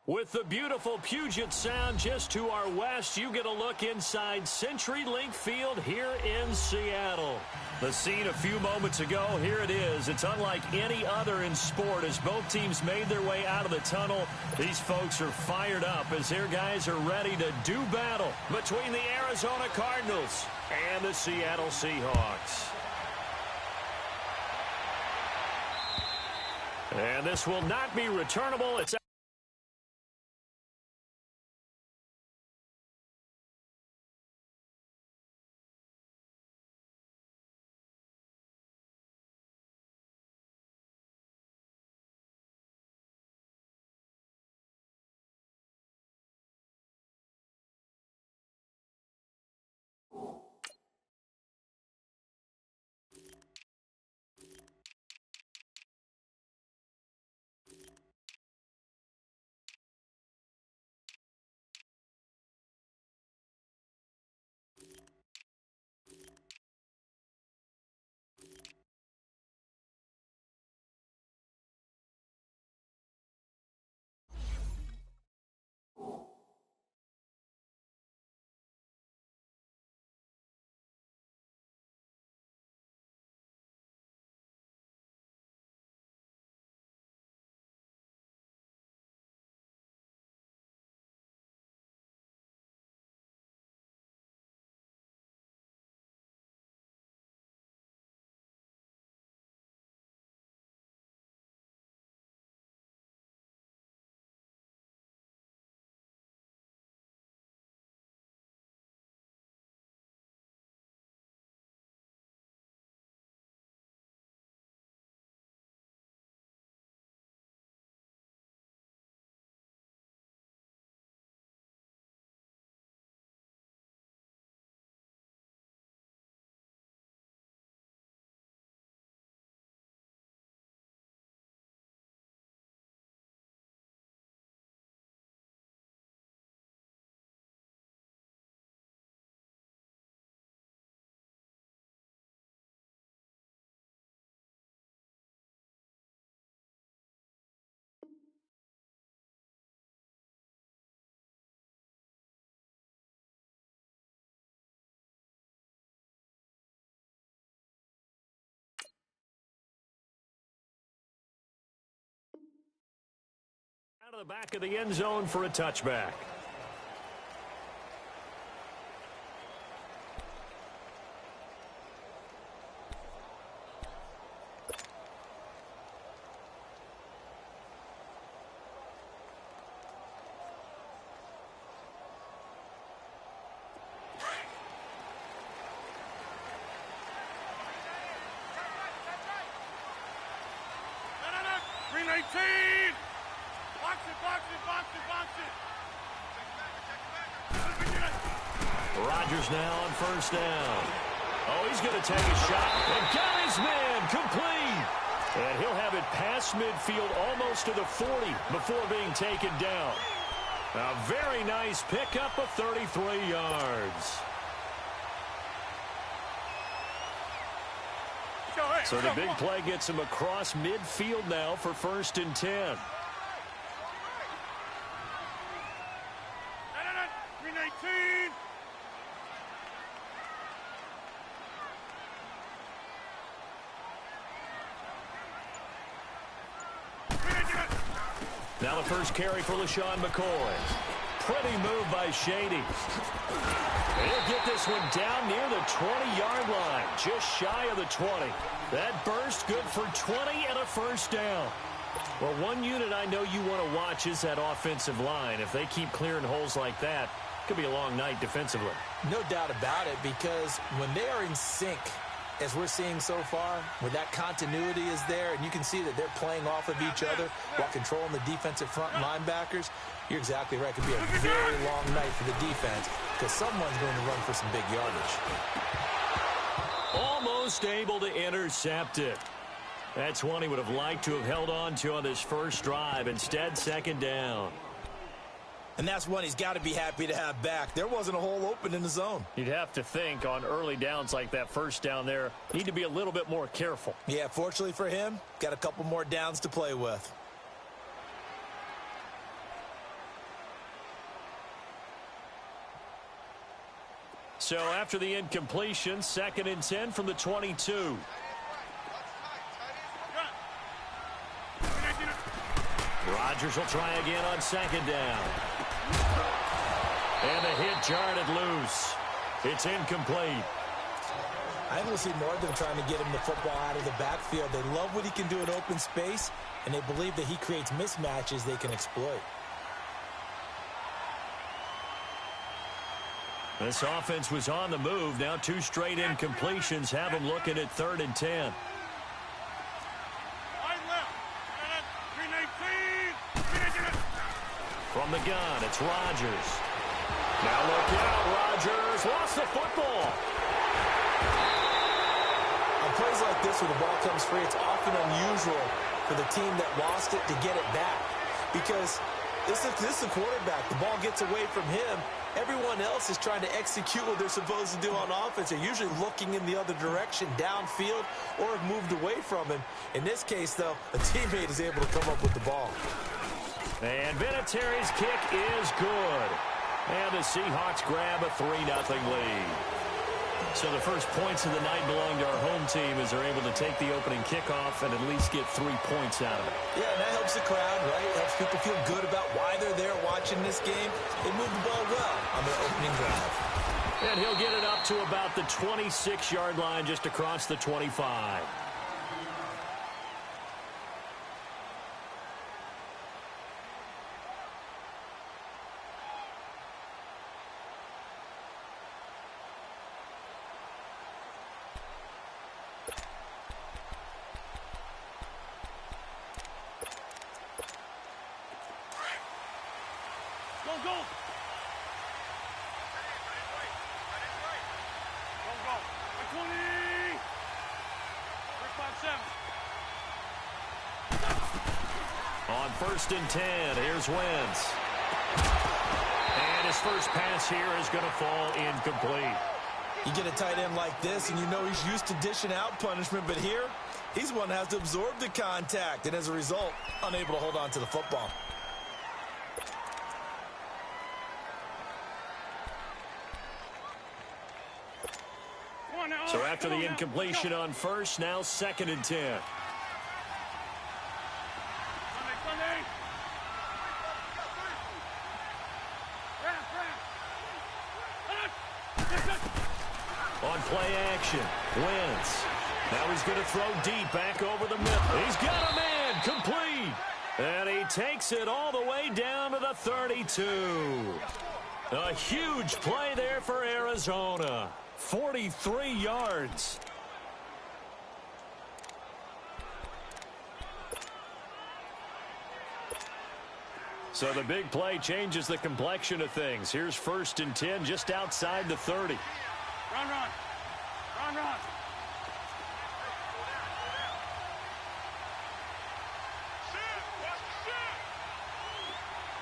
With the beautiful Puget Sound just to our west, you get a look inside CenturyLink Field here in Seattle. The scene a few moments ago, here it is. It's unlike any other in sport as both teams made their way out of the tunnel. These folks are fired up as their guys are ready to do battle between the Arizona Cardinals and the Seattle Seahawks. And this will not be returnable. It's out of the back of the end zone for a touchback. Rodgers now on first down. Oh, he's going to take a shot and got his man complete. And he'll have it past midfield almost to the 40 before being taken down. A very nice pickup of 33 yards. So the big play gets him across midfield now for 1st and 10. Now the first carry for LaShawn McCoy. Pretty move by Shady. He'll get this one down near the 20-yard line, just shy of the 20. That burst good for 20 and a first down. Well, one unit I know you want to watch is that offensive line. If they keep clearing holes like that, it could be a long night defensively. No doubt about it, because when they are in sync, as we're seeing so far, where that continuity is there, and you can see that they're playing off of each other while controlling the defensive front linebackers, you're exactly right. It could be a very long night for the defense because someone's going to run for some big yardage. Almost able to intercept it. That's one he would have liked to have held on to on this first drive. Instead, 2nd down. And that's one he's got to be happy to have back. There wasn't a hole open in the zone. You'd have to think on early downs like that first down there, need to be a little bit more careful. Yeah, fortunately for him, got a couple more downs to play with. So after the incompletion, 2nd and 10 from the 22. Rodgers will try again on 2nd down. And the hit jarred it loose. It's incomplete. I think we'll see more of them trying to get him the football out of the backfield. They love what he can do in open space, and they believe that he creates mismatches they can exploit. This offense was on the move. Now 2 straight incompletions have them looking at 3rd and 10. From the gun, it's Rodgers. Now look out, Rodgers lost the football. On plays like this where the ball comes free, it's often unusual for the team that lost it to get it back. Because this is the quarterback. The ball gets away from him. Everyone else is trying to execute what they're supposed to do on offense. They're usually looking in the other direction, downfield, or have moved away from him. In this case, though, a teammate is able to come up with the ball. And Vinatieri's kick is good. And the Seahawks grab a 3-0 lead. So the first points of the night belong to our home team as they're able to take the opening kickoff and at least get 3 points out of it. Yeah, and that helps the crowd, right? It helps people feel good about why they're there watching this game. They moved the ball well on their opening drive. And he'll get it up to about the 26-yard line just across the 25. Go. Go. Go. 20. 5-7. On 1st and 10, here's Wentz. And his first pass here is going to fall incomplete. You get a tight end like this, and you know he's used to dishing out punishment, but here, he's the one that has to absorb the contact, and as a result, unable to hold on to the football. So after the incompletion on 1st, now 2nd and 10. On play action, Wentz. Now he's going to throw deep back over the middle. He's got a man, complete. And he takes it all the way down to the 32. A huge play there for Arizona. 43 yards. So the big play changes the complexion of things. Here's 1st and 10 just outside the 30. Run.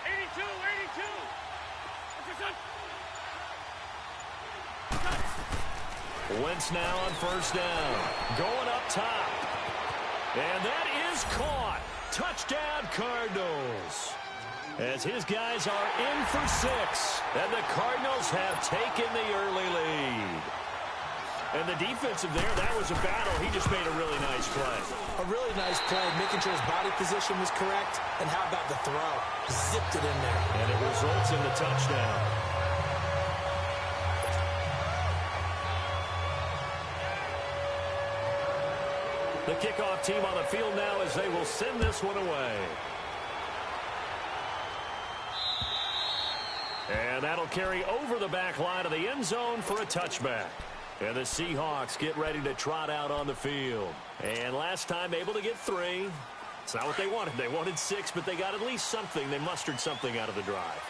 82. Wentz now on 1st down. Going up top. And that is caught. Touchdown, Cardinals. As his guys are in for 6. And the Cardinals have taken the early lead. And the defensive there, that was a battle. He just made a really nice play. A really nice play, making sure his body position was correct. And how about the throw? Zipped it in there. And it results in the touchdown. The kickoff team on the field now as they will send this one away. And that'll carry over the back line of the end zone for a touchback. And the Seahawks get ready to trot out on the field. And last time able to get 3. It's not what they wanted. They wanted 6, but they got at least something. They mustered something out of the drive.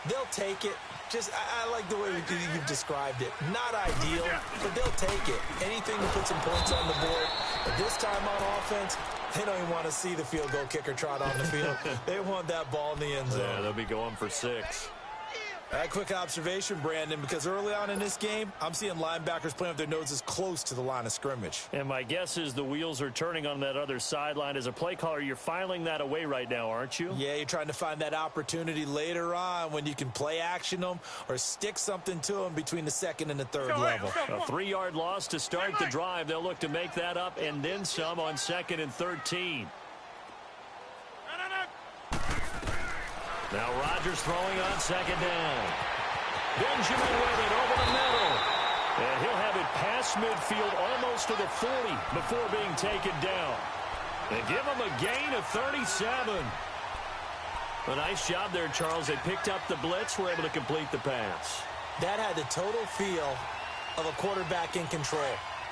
They'll take it. I like the way you've described it. Not ideal, but they'll take it. Anything to put some points on the board. But this time on offense, they don't even want to see the field goal kicker trot on the field. They want that ball in the end zone. Yeah, they'll be going for 6. A quick observation, Brandon, because early on in this game, I'm seeing linebackers playing with their noses close to the line of scrimmage. And my guess is the wheels are turning on that other sideline. As a play caller, you're filing that away right now, aren't you? Yeah, you're trying to find that opportunity later on when you can play action them or stick something to them between the second and the third level. A 3-yard loss to start the drive. They'll look to make that up and then some on 2nd and 13. Now Rodgers throwing on 2nd down. Benjamin with it over the middle. And he'll have it past midfield almost to the 40 before being taken down. They give him a gain of 37. A nice job there, Charles. They picked up the blitz, were able to complete the pass. That had the total feel of a quarterback in control.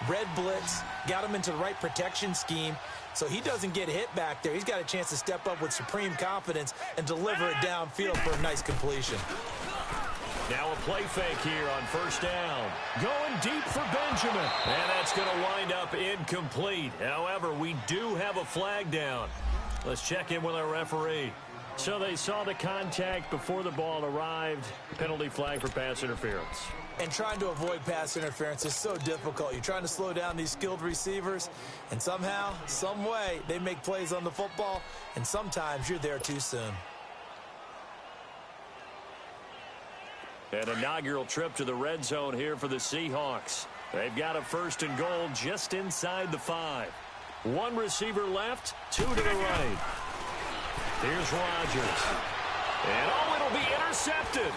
Red blitz, got him into the right protection scheme, so he doesn't get hit back there. He's got a chance to step up with supreme confidence and deliver it downfield for a nice completion. Now a play fake here on 1st down. Going deep for Benjamin. And that's going to wind up incomplete. However, we do have a flag down. Let's check in with our referee. So they saw the contact before the ball arrived. Penalty flag for pass interference. And trying to avoid pass interference is so difficult. You're trying to slow down these skilled receivers, and somehow, some way, they make plays on the football, and sometimes you're there too soon. An inaugural trip to the red zone here for the Seahawks. They've got a 1st and goal just inside the 5. 1 receiver left, 2 to the right. Here's Rodgers. And it'll be intercepted.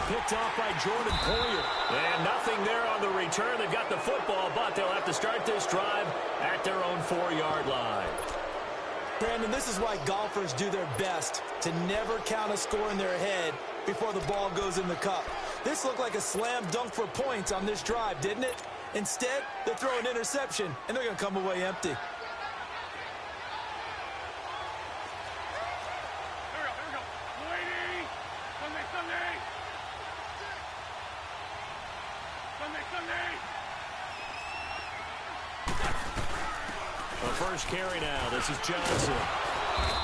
Picked off by Jordan Poyer. And nothing there on the return. They've got the football, but they'll have to start this drive at their own 4-yard line. Brandon, this is why golfers do their best to never count a score in their head before the ball goes in the cup. This looked like a slam dunk for points on this drive, didn't it? Instead, they throw an interception, and they're going to come away empty. The first carry now. This is Johnson.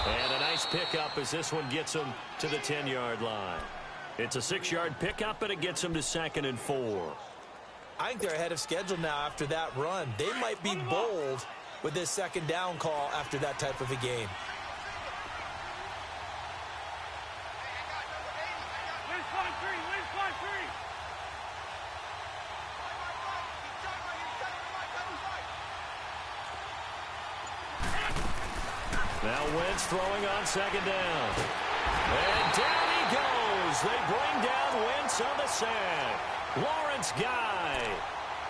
And a nice pickup as this one gets him to the 10-yard line. It's a 6-yard pickup, and it gets him to 2nd and 4. I think they're ahead of schedule now after that run. They might be bold with this 2nd down call after that type of a game. Now Wentz throwing on 2nd down. And down he goes. They bring down Wentz on the sack. Lawrence Guy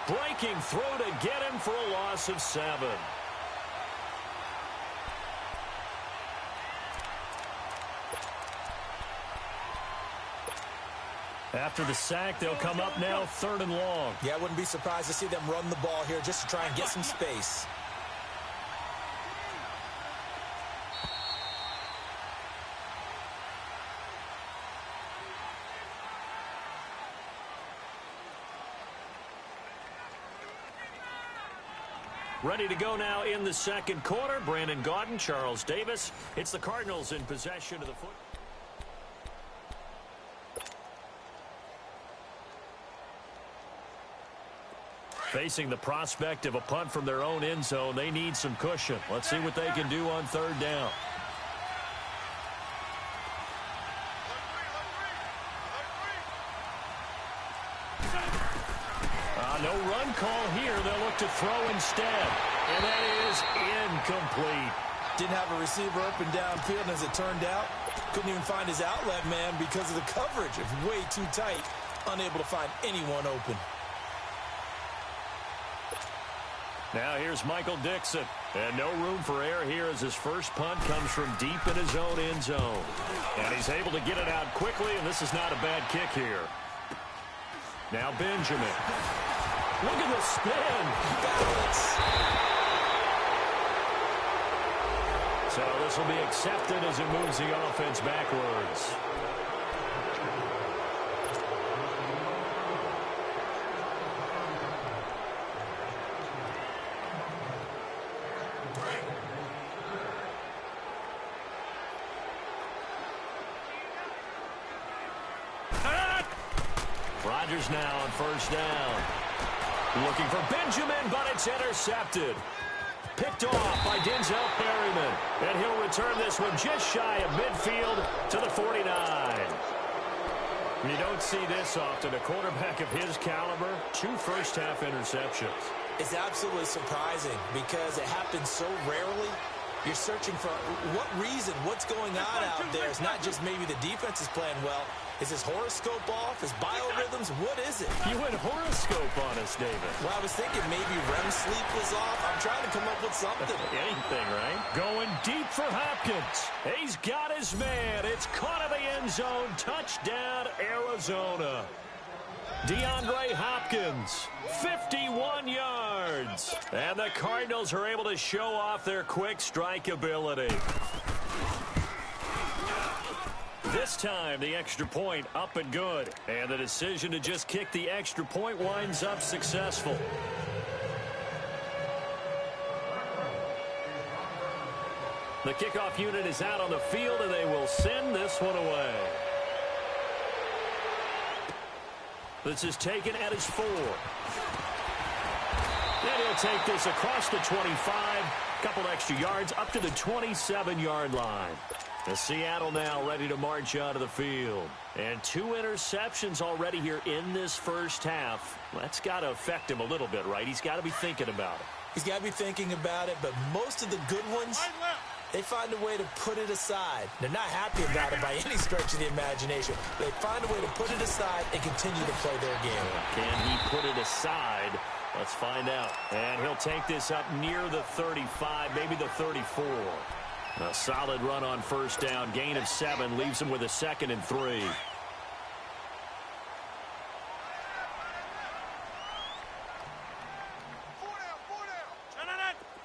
breaking through to get him for a loss of 7. After the sack, they'll come up now 3rd and long. Yeah, I wouldn't be surprised to see them run the ball here just to try and get some space. Ready to go now in the 2nd quarter. Brandon Gaudin, Charles Davis. It's the Cardinals in possession of the foot. Facing the prospect of a punt from their own end zone, they need some cushion. Let's see what they can do on 3rd down. No run call here. They'll look to throw instead. And that is incomplete. Didn't have a receiver open downfield, and as it turned out, couldn't even find his outlet man because of the coverage. It was way too tight, unable to find anyone open. Now here's Michael Dixon. And no room for error here as his first punt comes from deep in his own end zone. And he's able to get it out quickly, and this is not a bad kick here. Now Benjamin. Look at the spin. Balance. So this will be accepted as it moves the offense backwards. Rodgers now on first down. Looking for Benjamin, but it's intercepted. Picked off by Denzel Perryman. And he'll return this one just shy of midfield to the 49. You don't see this often. A quarterback of his caliber, 2 first-half interceptions. It's absolutely surprising because it happens so rarely. You're searching for what reason, what's going on out there. It's not just maybe the defense is playing well. Is his horoscope off? His biorhythms? What is it? You went horoscope on us, David. Well, I was thinking maybe REM sleep was off. I'm trying to come up with something. Anything, right? Going deep for Hopkins. He's got his man. It's caught in the end zone. Touchdown, Arizona. DeAndre Hopkins, 51 yards. And the Cardinals are able to show off their quick strike ability. This time, the extra point up and good. And the decision to just kick the extra point winds up successful. The kickoff unit is out on the field, and they will send this one away. This is taken at his 4. And he'll take this across the 25. Couple extra yards up to the 27-yard line. The Seattle now ready to march out of the field. And 2 interceptions already here in this first half. That's got to affect him a little bit, right? He's got to be thinking about it. He's got to be thinking about it, but most of the good ones, they find a way to put it aside. They're not happy about it by any stretch of the imagination. They find a way to put it aside and continue to play their game. Can he put it aside? Let's find out. And he'll take this up near the 35, maybe the 34. A solid run on first down. Gain of 7 leaves him with a 2nd and 3. 4 down,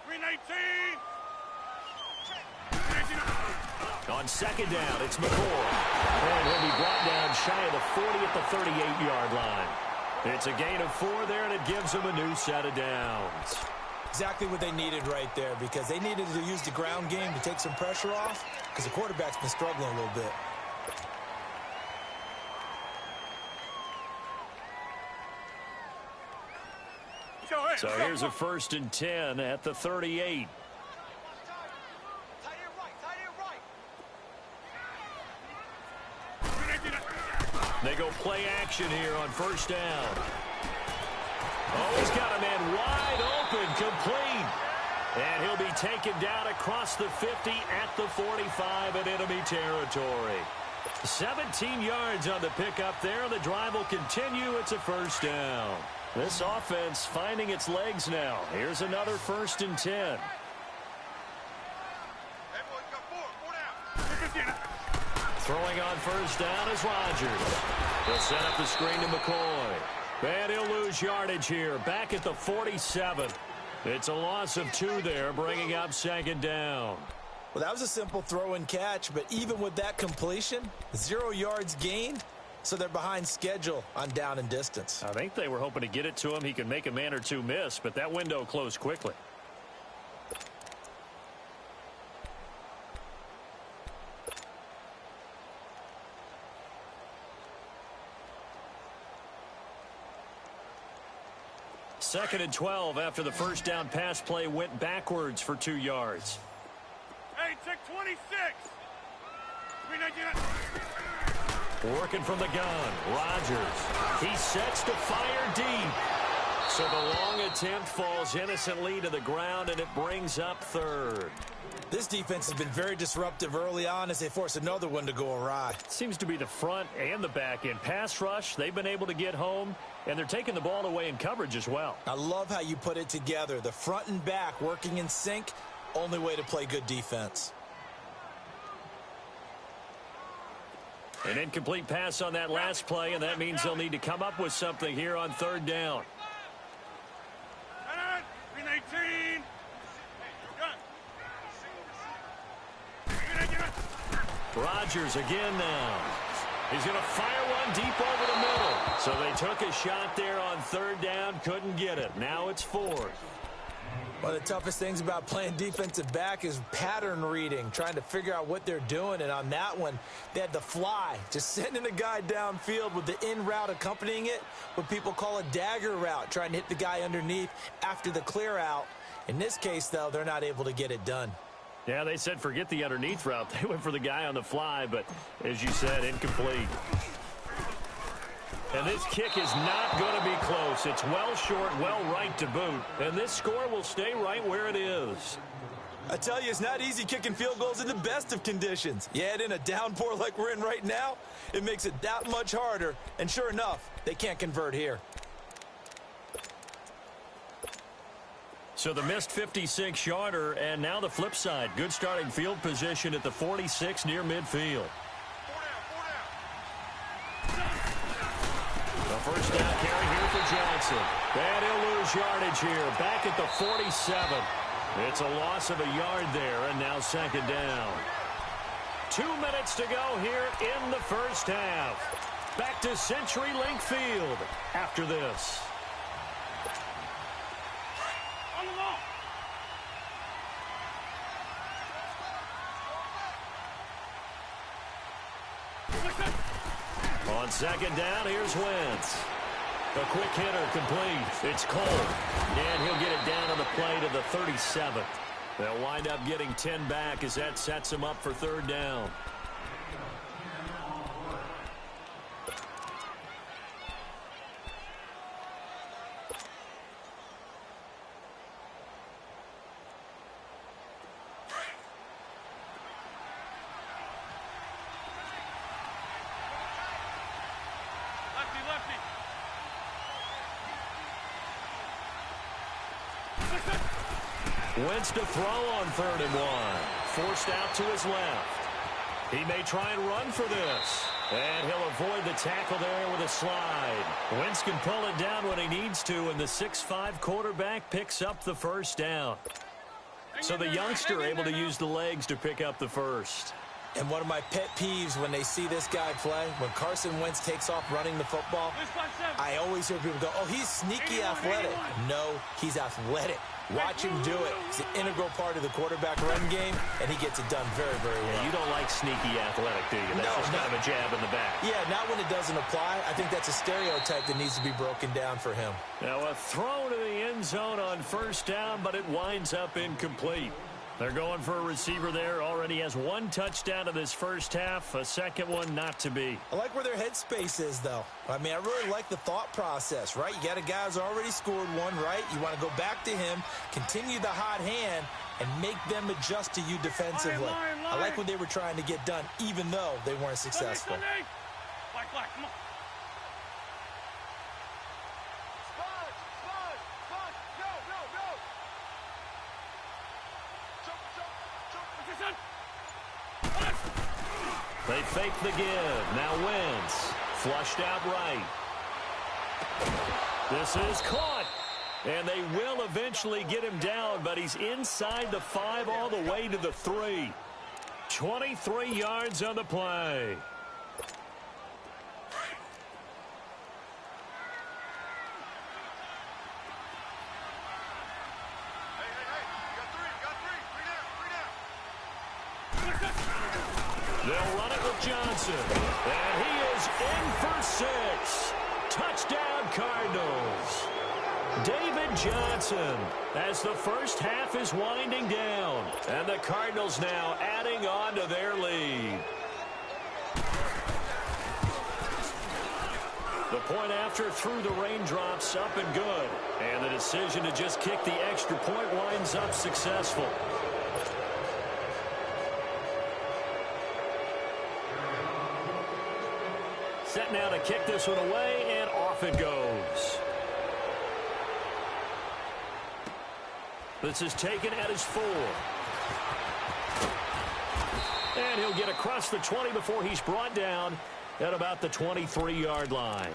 319. On second down, it's McCoy. And he'll be brought down shy of the 40 at the 38-yard line. It's a gain of 4 there, and it gives him a new set of downs. Exactly what they needed right there, because they needed to use the ground game to take some pressure off, because the quarterback's been struggling a little bit. So here's a 1st and 10 at the 38. They go play action here on first down. Oh, he's got a man wide open, complete. And he'll be taken down across the 50 at the 45 in enemy territory. 17 yards on the pickup there. The drive will continue. It's a first down. This offense finding its legs now. Here's another 1st and 10. Throwing on first down is Rodgers. He'll set up the screen to McCoy. And he'll lose yardage here. Back at the 47. It's a loss of 2 there, bringing up 2nd down. Well, that was a simple throw and catch, but even with that completion, 0 yards gained, so they're behind schedule on down and distance. I think they were hoping to get it to him. He could make a man or 2 miss, but that window closed quickly. Second and 12 after the first down pass play went backwards for 2 yards. Hey, check 26. 319. Working from the gun, Rodgers. He sets to fire deep. So the long attempt falls innocently to the ground, and it brings up 3rd. This defense has been very disruptive early on as they force another one to go awry. Seems to be the front and the back end. Pass rush, they've been able to get home, and they're taking the ball away in coverage as well. I love how you put it together. The front and back working in sync, only way to play good defense. An incomplete pass on that last play, and that means they'll need to come up with something here on 3rd down. 319. Rodgers again now. He's going to fire one deep over the middle. So they took a shot there on 3rd down, couldn't get it. Now it's 4th. One of the toughest things about playing defensive back is pattern reading, trying to figure out what they're doing. And on that one, they had the fly, just sending a guy downfield with the in route accompanying it, what people call a dagger route, trying to hit the guy underneath after the clear out. In this case, though, they're not able to get it done. Yeah, they said forget the underneath route. They went for the guy on the fly, but as you said, incomplete. And this kick is not going to be close. It's well short, well right to boot. And this score will stay right where it is. I tell you, it's not easy kicking field goals in the best of conditions. You add in a downpour like we're in right now, it makes it that much harder. And sure enough, they can't convert here. So the missed 56-yarder, and now the flip side. Good starting field position at the 46 near midfield. The first down carry here for Johnson. And he'll lose yardage here, back at the 47. It's a loss of a yard there, and now second down. 2 minutes to go here in the first half. Back to CenturyLink Field after this. On second down, here's Wentz. A quick hitter complete. It's Cole. And he'll get it down on the play to the 37. They'll wind up getting 10 back as that sets them up for third down. Wentz to throw on 3rd and 1. Forced out to his left. He may try and run for this. And he'll avoid the tackle there with a slide. Wentz can pull it down when he needs to, and the 6'5" quarterback picks up the first down. So the youngster able to use the legs to pick up the first. And one of my pet peeves when they see this guy play, when Carson Wentz takes off running the football, I always hear people go, oh, he's sneaky athletic. No, he's athletic. Watch him do it. It's an integral part of the quarterback run game, and he gets it done very, very well. Yeah, you don't like sneaky athletic, do you? That's just kind of a jab in the back. Yeah, not when it doesn't apply. I think that's a stereotype that needs to be broken down for him. Now a throw to the end zone on first down, but it winds up incomplete. They're going for a receiver there. Already has 1 touchdown in this first half. A second one not to be. I like where their headspace is, though. I mean, I really like the thought process, right? You got a guy who's already scored one, right? You want to go back to him, continue the hot hand, and make them adjust to you defensively. I like what they were trying to get done, even though they weren't successful. Come on. They fake the give. Now Wentz. Flushed out right. This is caught. And they will eventually get him down, but he's inside the 5 all the way to the 3. 23 yards on the play. They'll run it with Johnson. And he is in for 6. Touchdown, Cardinals. David Johnson as the first half is winding down. And the Cardinals now adding on to their lead. The point after through the raindrops up and good. And the decision to just kick the extra point winds up successful. Set now to kick this one away, and off it goes. This is taken at his 4. And he'll get across the 20 before he's brought down at about the 23-yard line.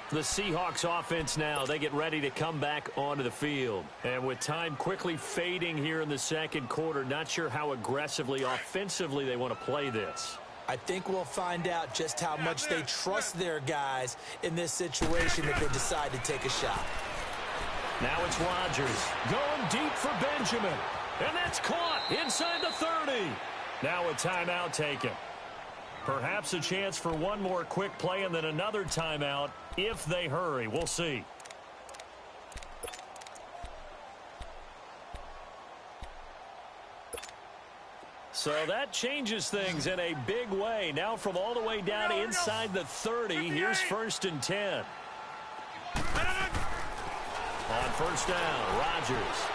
The Seahawks offense now, they get ready to come back onto the field. And with time quickly fading here in the second quarter, not sure how aggressively, offensively they want to play this. I think we'll find out just how much they trust their guys in this situation if they decide to take a shot. Now it's Rodgers going deep for Benjamin. And that's caught inside the 30. Now a timeout taken. Perhaps a chance for one more quick play and then another timeout if they hurry. We'll see. So that changes things in a big way. Now from all the way down inside the 30, here's 1st and 10. On first down, Rodgers.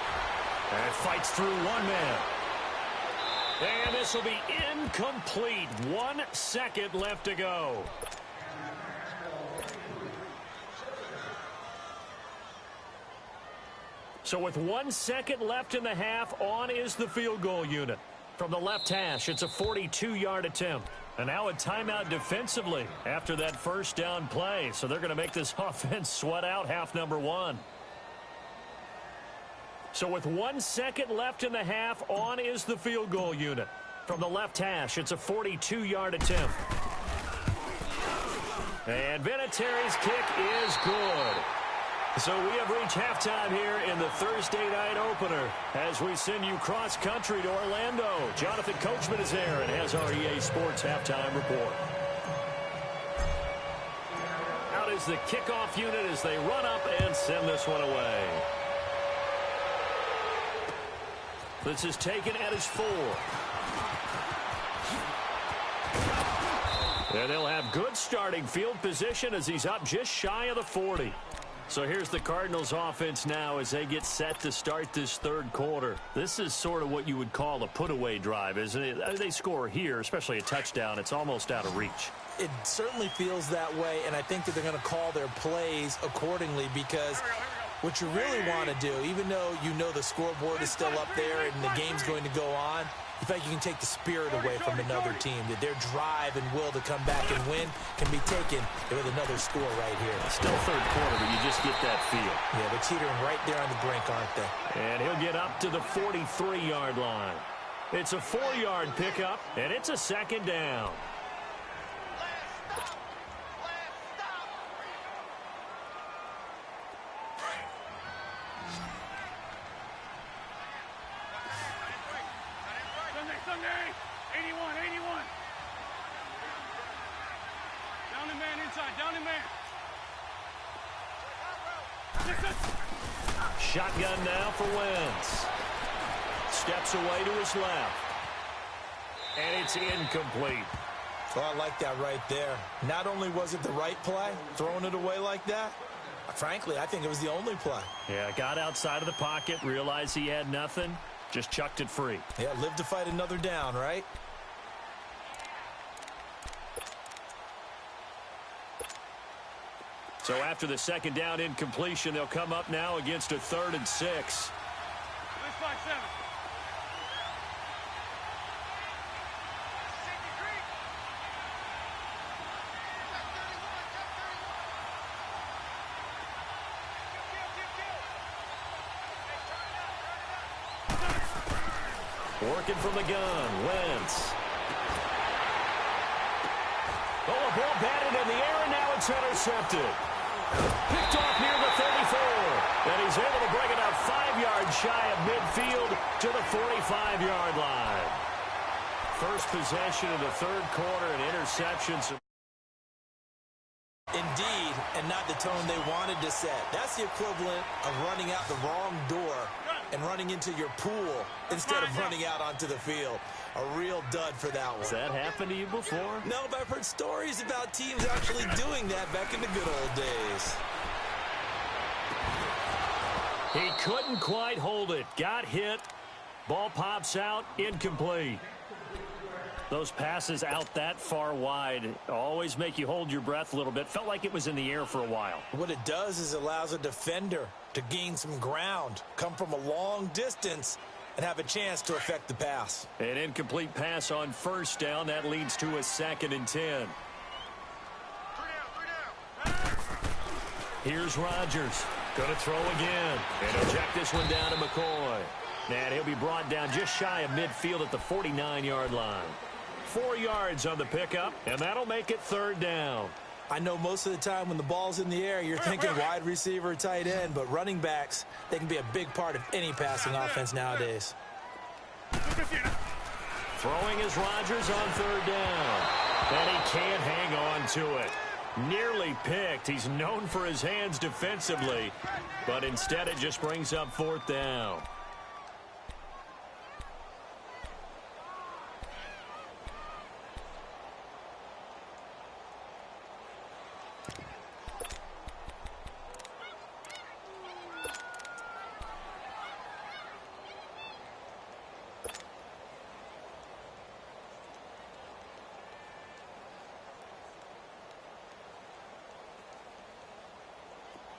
And fights through one man. And this will be incomplete. 1 second left to go. So with 1 second left in the half, on is the field goal unit. From the left hash, it's a 42-yard attempt. And now a timeout defensively after that first down play. So they're going to make this offense sweat out half number 1. So with 1 second left in the half, on is the field goal unit. From the left hash, it's a 42-yard attempt. And Vinatieri's kick is good. So we have reached halftime here in the Thursday night opener as we send you cross-country to Orlando. Jonathan Coachman is there and has our EA Sports halftime report. Out is the kickoff unit as they run up and send this one away. This is taken at his 4. And they'll have good starting field position as he's up just shy of the 40. So here's the Cardinals offense now as they get set to start this third quarter. This is sort of what you would call a put-away drive, isn't it? They score here, especially a touchdown. It's almost out of reach. It certainly feels that way, and I think that they're going to call their plays accordingly because what you really want to do, even though you know the scoreboard is still up there and the game's going to go on, in fact, you can take the spirit away from another team, that their drive and will to come back and win can be taken with another score right here. Still third quarter, but you just get that feel. Yeah, they're teetering right there on the brink, aren't they? And he'll get up to the 43-yard line. It's a 4-yard pickup, and it's a second down. Sunday, 81. Down the man inside, down the man. Shotgun now for Wentz. Steps away to his left. And it's incomplete. Oh, I like that right there. Not only was it the right play, throwing it away like that, frankly, I think it was the only play. Yeah, got outside of the pocket, realized he had nothing. Just chucked it free. Yeah, live to fight another down, right? So after the second down incompletion, they'll come up now against a 3rd and 6. Let's 5-7. Working from the gun, Wentz. Oh, a ball batted in the air, and now it's intercepted. Picked off near the 34. And he's able to bring it up 5 yards shy of midfield to the 45-yard line. First possession of the third quarter and interceptions. Indeed, and not the tone they wanted to set. That's the equivalent of running out the wrong door and running into your pool instead of running out onto the field. A real dud for that one. Has that happened to you before? No, but I've heard stories about teams actually doing that back in the good old days. He couldn't quite hold it. Got hit. Ball pops out. Incomplete. Those passes out that far wide always make you hold your breath a little bit. Felt like it was in the air for a while. What it does is it allows a defender to gain some ground, come from a long distance, and have a chance to affect the pass. An incomplete pass on first down. That leads to a 2nd and 10. Here's Rodgers. Going to throw again. And he'll check this one down to McCoy. And he'll be brought down just shy of midfield at the 49-yard line. 4 yards on the pickup, and that'll make it 3rd down. I know most of the time when the ball's in the air, you're thinking wide receiver, tight end, but running backs, they can be a big part of any passing offense nowadays. Throwing is Rodgers on third down. And he can't hang on to it. Nearly picked. He's known for his hands defensively, but instead it just brings up fourth down.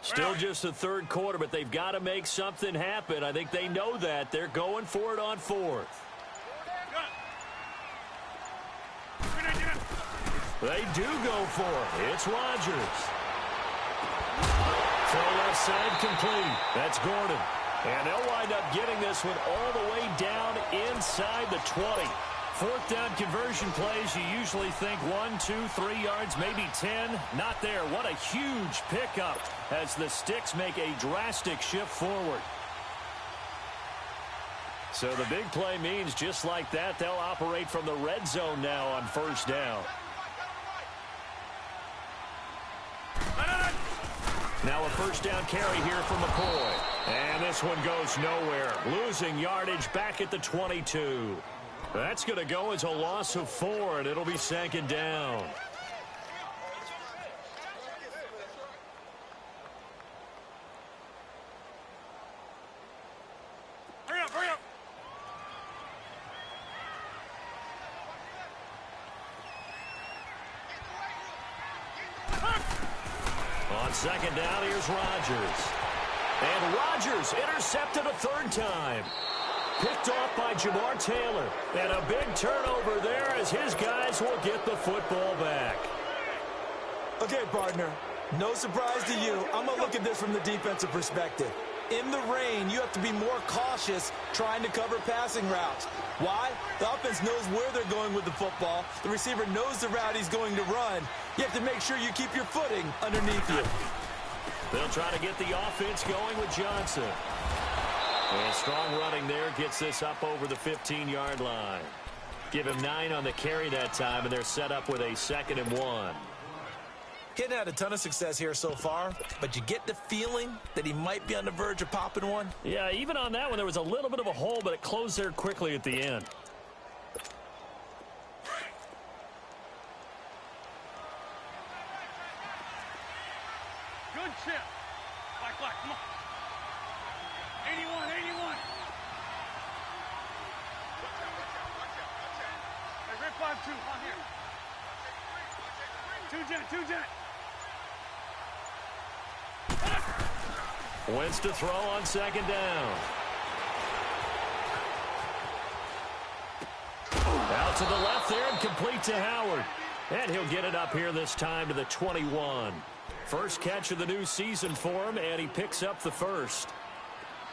Still just the third quarter, but they've got to make something happen. I think they know that. They're going for it on fourth. They do go for it. It's Rodgers. Throw left side complete. That's Gordon. And they'll wind up getting this one all the way down inside the 20. Fourth down conversion plays, you usually think 1, 2, 3 yards, maybe 10. Not there. What a huge pickup as the Sticks make a drastic shift forward. So the big play means just like that, they'll operate from the red zone now on first down. Now a first down carry here from McCoy. And this one goes nowhere. Losing yardage back at the 22. That's going to go as a loss of 4, and it'll be second down. Hurry up, hurry up. On second down, here's Rodgers. And Rodgers intercepted a third time. Picked off by Jamar Taylor. And a big turnover there as his guys will get the football back. Okay, partner, no surprise to you. I'm going to look at this from the defensive perspective. In the rain, you have to be more cautious trying to cover passing routes. Why? The offense knows where they're going with the football. The receiver knows the route he's going to run. You have to make sure you keep your footing underneath you. They'll try to get the offense going with Johnson. And strong running there gets this up over the 15-yard line. Give him 9 on the carry that time, and they're set up with a 2nd and 1. He had a ton of success here so far, but you get the feeling that he might be on the verge of popping one. Yeah, even on that one, there was a little bit of a hole, but it closed there quickly at the end. Good chip. Black, come on. 81, 81. Hey, rip 5-2, on here. 2 jet. Wentz to throw on second down. Out to the left there and complete to Howard. And he'll get it up here this time to the 21. First catch of the new season for him, and he picks up the first.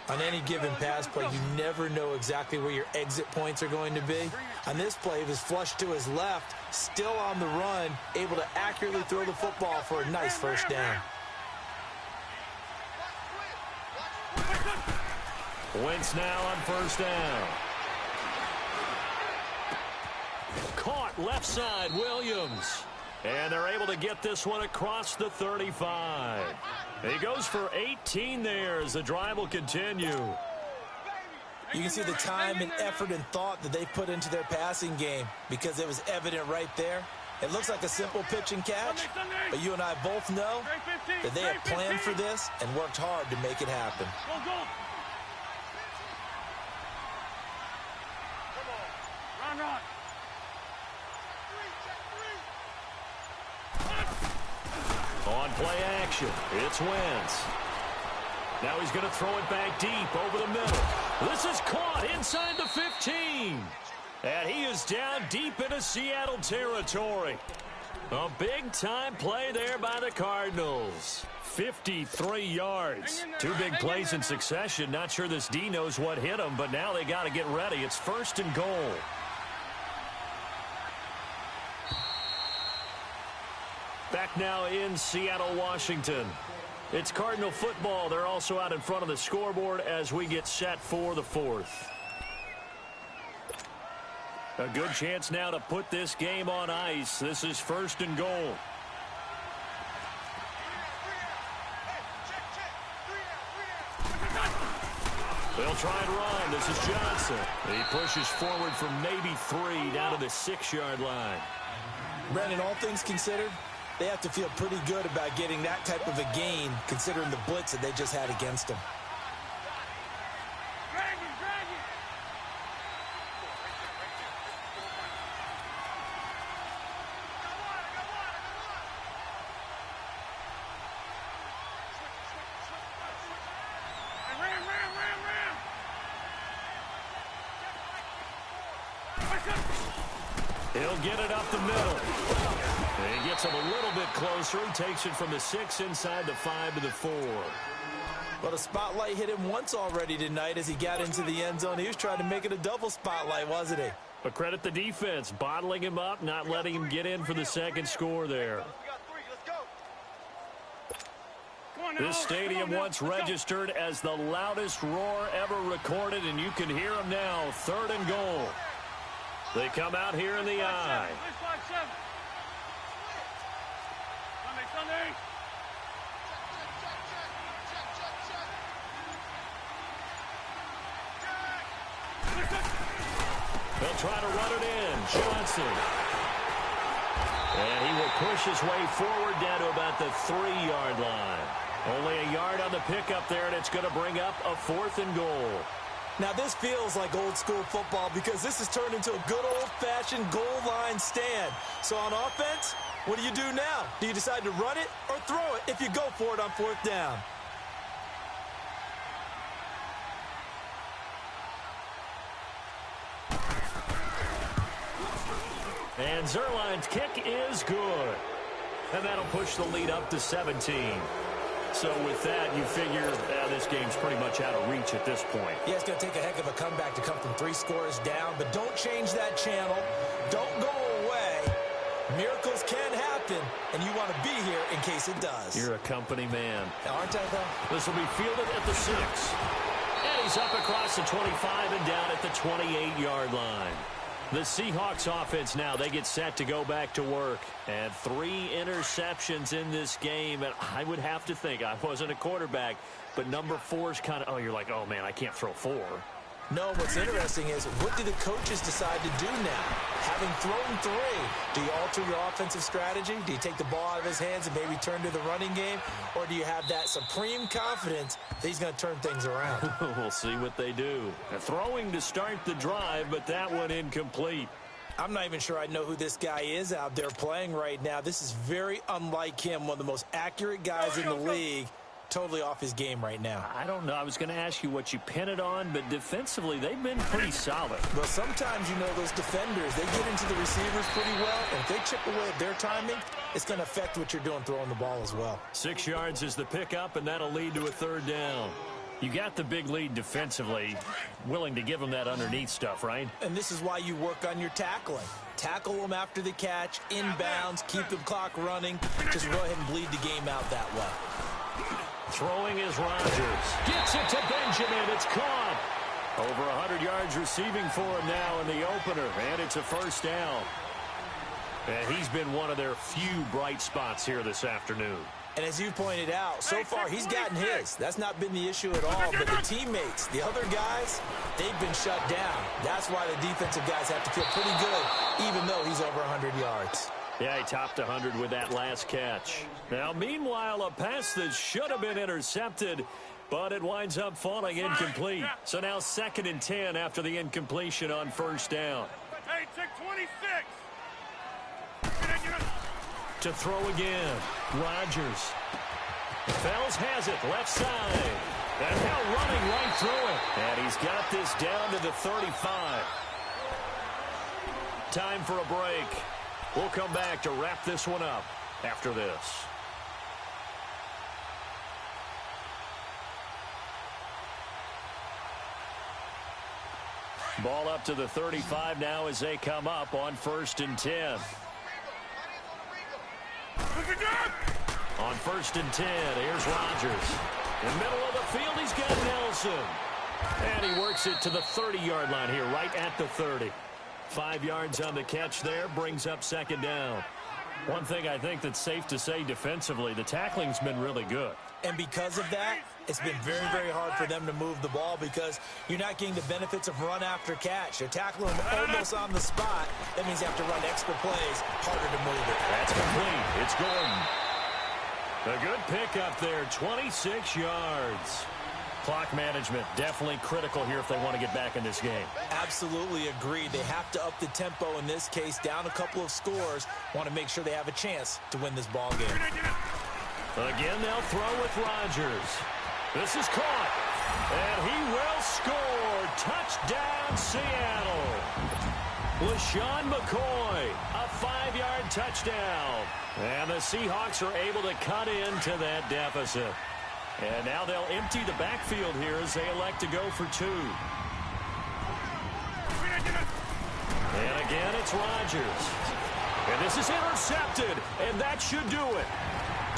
On any given pass play, you never know exactly where your exit points are going to be. On this play, he was flushed to his left, still on the run, able to accurately throw the football for a nice first down. Wentz now on first down. Caught left side, Williams. And they're able to get this one across the 35. He goes for 18 there as the drive will continue. You can see the time and effort and thought that they put into their passing game because it was evident right there. It looks like a simple pitch and catch, but you and I both know that they have planned for this and worked hard to make it happen. Go. Run. On play action, it's Wentz. Now he's going to throw it back deep over the middle. This is caught inside the 15. And he is down deep into Seattle territory. A big-time play there by the Cardinals. 53 yards. 2 big plays in succession. Not sure this D knows what hit him, but now they got to get ready. It's 1st and goal. Back now in Seattle, Washington. It's Cardinal football. They're also out in front of the scoreboard as we get set for the fourth. A good chance now to put this game on ice. This is 1st and goal. They'll try and run. This is Johnson. He pushes forward from maybe 3 down to the 6-yard line. Brandon, all things considered, they have to feel pretty good about getting that type of a gain considering the blitz that they just had against them. He'll get it up the middle. He gets him a little bit closer. He takes it from the 6 inside the 5 to the 4. Well, the spotlight hit him once already tonight as he got into the end zone. He was trying to make it a double spotlight, wasn't he? But credit the defense, bottling him up, not letting him get in for the second score there. This stadium once registered as the loudest roar ever recorded, and you can hear him now. 3rd and goal. They come out here in the I. They'll try to run it in. Johnson. And he will push his way forward down to about the 3-yard line. Only a yard on the pickup there, and it's going to bring up a 4th and goal. Now, this feels like old-school football because this has turned into a good old-fashioned goal line stand. So on offense, what do you do now? Do you decide to run it or throw it if you go for it on 4th down? And Zerline's kick is good. And that'll push the lead up to 17. So with that, you figure this game's pretty much out of reach at this point. Yeah, it's going to take a heck of a comeback to come from 3 scores down, but don't change that channel. Don't go away. Miracles can happen, and you want to be here in case it does. You're a company man. Aren't I, though? This will be fielded at the 6. And he's up across the 25 and down at the 28-yard line. The Seahawks offense now, they get set to go back to work. And 3 interceptions in this game. And I would have to think, I wasn't a quarterback, but number 4 is kind of, you're like, oh, man, I can't throw 4. No, what's interesting is what do the coaches decide to do now? Having thrown 3, do you alter your offensive strategy? Do you take the ball out of his hands and maybe turn to the running game? Or do you have that supreme confidence that he's going to turn things around? We'll see what they do. Throwing to start the drive, but that one incomplete. I'm not even sure I know who this guy is out there playing right now. This is very unlike him, one of the most accurate guys in the league. Totally off his game right now. I don't know. I was going to ask you what you pin it on, but defensively, they've been pretty solid. Well, sometimes, you know, those defenders, they get into the receivers pretty well, and if they chip away at their timing, it's going to affect what you're doing throwing the ball as well. 6 yards is the pickup, and that'll lead to a 3rd down. You got the big lead defensively, willing to give them that underneath stuff, right? And this is why you work on your tackling. Tackle them after the catch, inbounds, keep the clock running. Just go ahead and bleed the game out that way. Throwing is Rodgers. Gets it to Benjamin. It's caught. Over 100 yards receiving for him now in the opener. And it's a 1st down. And he's been one of their few bright spots here this afternoon. And as you pointed out, so far he's gotten his. That's not been the issue at all. But the teammates, the other guys, they've been shut down. That's why the defensive guys have to feel pretty good, even though he's over 100 yards. Yeah, he topped 100 with that last catch. Now, meanwhile, a pass that should have been intercepted, but it winds up falling incomplete. So now 2nd and 10 after the incompletion on 1st down. Hey, check 26. To throw again. Rodgers. Fells has it, left side. And now running right through it. And he's got this down to the 35. Time for a break. We'll come back to wrap this one up after this. Ball up to the 35 now as they come up on 1st and 10. On 1st and 10, here's Rodgers. In the middle of the field, he's got Nelson. And he works it to the 30-yard line here, right at the 30. 5 yards on the catch there, brings up 2nd down. One thing I think that's safe to say defensively, the tackling's been really good. And because of that, it's been very, very hard for them to move the ball because you're not getting the benefits of run after catch. They're tackling them almost on the spot. That means you have to run extra plays, harder to move it. That's complete. It's Gordon. A good pickup there, 26 yards. Clock management definitely critical here if they want to get back in this game. Absolutely agree. They have to up the tempo in this case, down a couple of scores. Want to make sure they have a chance to win this ball game. Again, they'll throw with Rodgers. This is caught. And he will score. Touchdown, Seattle. LaShawn McCoy, a 5-yard touchdown. And the Seahawks are able to cut into that deficit. And now they'll empty the backfield here as they elect to go for 2. And again, it's Rodgers. And this is intercepted, and that should do it.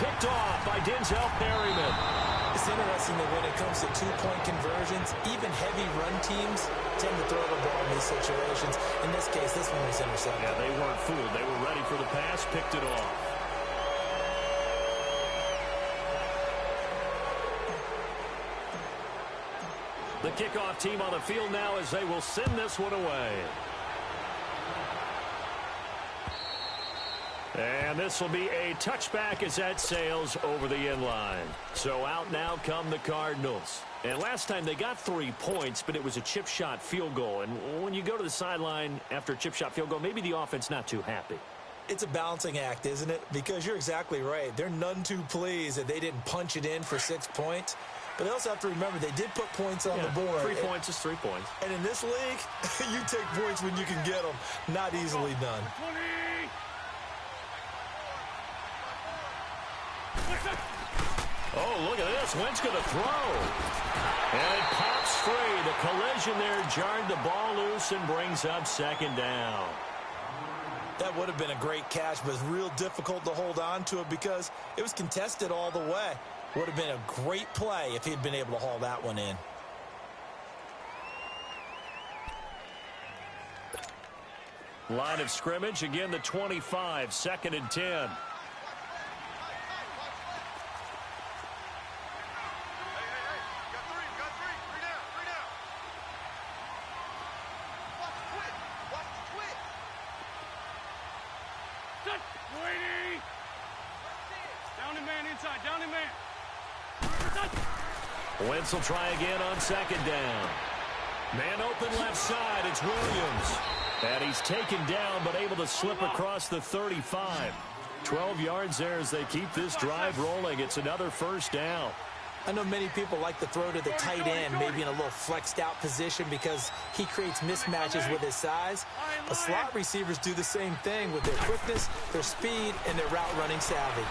Picked off by Denzel Perryman. It's interesting that when it comes to 2-point conversions, even heavy run teams tend to throw the ball in these situations. In this case, this one was intercepted. Yeah, they weren't fooled. They were ready for the pass, picked it off. The kickoff team on the field now as they will send this one away. And this will be a touchback as that sails over the end line. So out now come the Cardinals. And last time they got 3 points, but it was a chip shot field goal. And when you go to the sideline after a chip shot field goal, maybe the offense not too happy. It's a balancing act, isn't it? Because you're exactly right. They're none too pleased that they didn't punch it in for 6 points. But they also have to remember they did put points on the board. 3 points is 3 points. And in this league, you take points when you can get them. Not easily done. Oh, look at this. Wentz going to throw. And it pops free. The collision there jarred the ball loose and brings up 2nd down. That would have been a great catch, but it's real difficult to hold on to it because it was contested all the way. Would have been a great play if he'd been able to haul that one in. Line of scrimmage, again the 25, 2nd and 10. Wentz will try again on 2nd down. Man open left side, it's Williams. And he's taken down but able to slip across the 35. 12 yards there as they keep this drive rolling. It's another 1st down. I know many people like to throw to the tight end, maybe in a little flexed out position because he creates mismatches with his size. But slot receivers do the same thing with their quickness, their speed, and their route running savvy.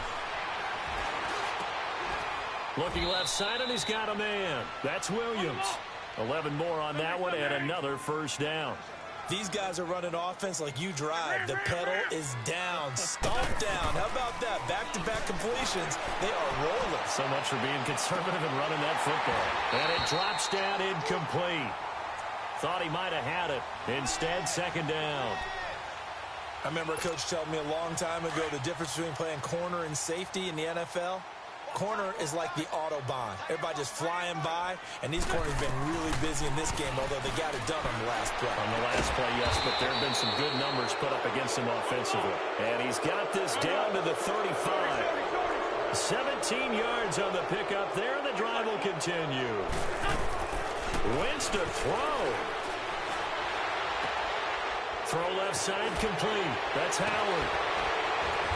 Looking left side, and he's got a man. That's Williams. 11 more on that one, and another 1st down. These guys are running offense like you drive. The pedal is down, stomped down. How about that? Back-to-back completions. They are rolling. So much for being conservative and running that football. And it drops down incomplete. Thought he might have had it. Instead, 2nd down. I remember a coach telling me a long time ago the difference between playing corner and safety in the NFL. Corner is like the Autobahn. Everybody just flying by, and these corners have been really busy in this game, although they got it done on the last play. On the last play, yes, but there have been some good numbers put up against him offensively. And he's got this down to the 35. 17 yards on the pickup there, and the drive will continue. Wentz to throw. Throw left side complete. That's Howard.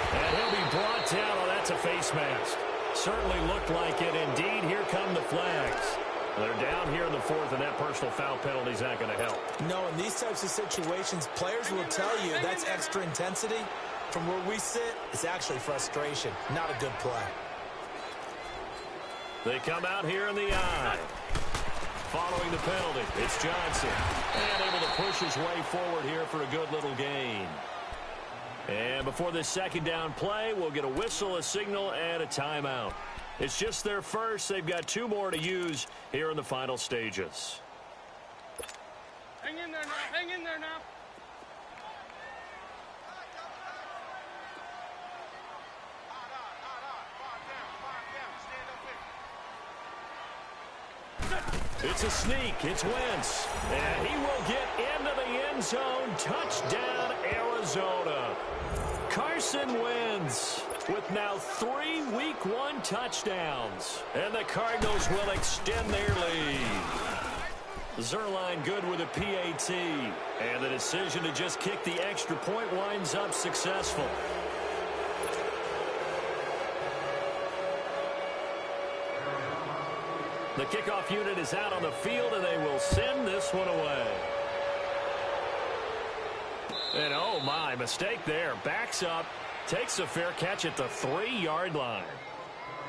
And he'll be brought down. Oh, that's a face mask. Certainly looked like it. Indeed, here come the flags. They're down here in the 4th, and that personal foul penalty is not going to help. No, in these types of situations, players will tell you that's extra intensity. From where we sit, it's actually frustration. Not a good play. They come out here in the eye. Following the penalty, it's Johnson. And able to push his way forward here for a good little gain. And before this second down play, we'll get a whistle, a signal, and a timeout. It's just their first. They've got 2 more to use here in the final stages. Hang in there now. Hang in there now. It's a sneak. It's Wentz. And he will get into the end zone. Touchdown, Arizona. Carson Wentz with now 3 Week 1 touchdowns. And the Cardinals will extend their lead. Zerline good with a PAT. And the decision to just kick the extra point winds up successful. The kickoff unit is out on the field, and they will send this one away. And oh my, mistake there. Backs up, takes a fair catch at the 3-yard line.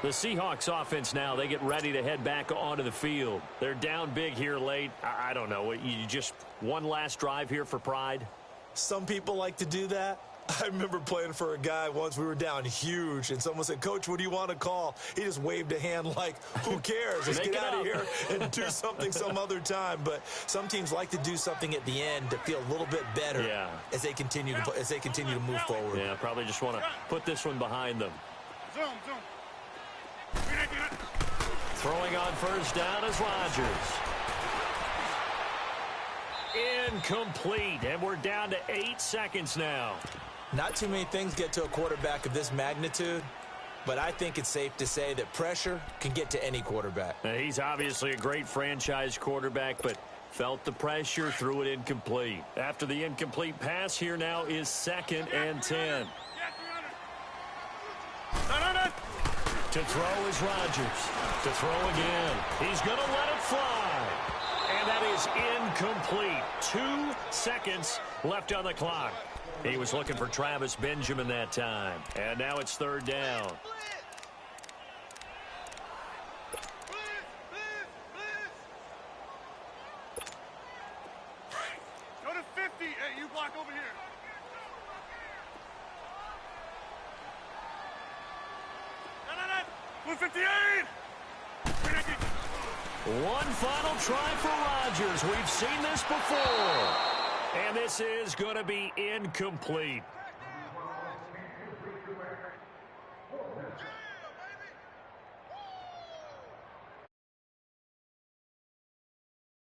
The Seahawks offense now, they get ready to head back onto the field. They're down big here late. I don't know. You just one last drive here for pride? Some people like to do that. I remember playing for a guy once. We were down huge, and someone said, "Coach, what do you want to call?" He just waved a hand like, who cares? Let's get out of here and do something some other time. But some teams like to do something at the end to feel a little bit better as they continue to move forward. Yeah, probably just want to put this one behind them. Zoom. Throwing on first down is Rodgers. Incomplete, and we're down to 8 seconds now. Not too many things get to a quarterback of this magnitude, but I think it's safe to say that pressure can get to any quarterback. Now, he's obviously a great franchise quarterback, but felt the pressure, threw it incomplete. After the incomplete pass, here now is 2nd and 10. To throw is Rodgers. To throw again. He's going to let it fly. And that is incomplete. 2 seconds left on the clock. He was looking for Travis Benjamin that time. And now it's 3rd down. Go to 50. Hey, you block over here. No. 58. One final try for Rodgers. We've seen this before. And this is going to be incomplete.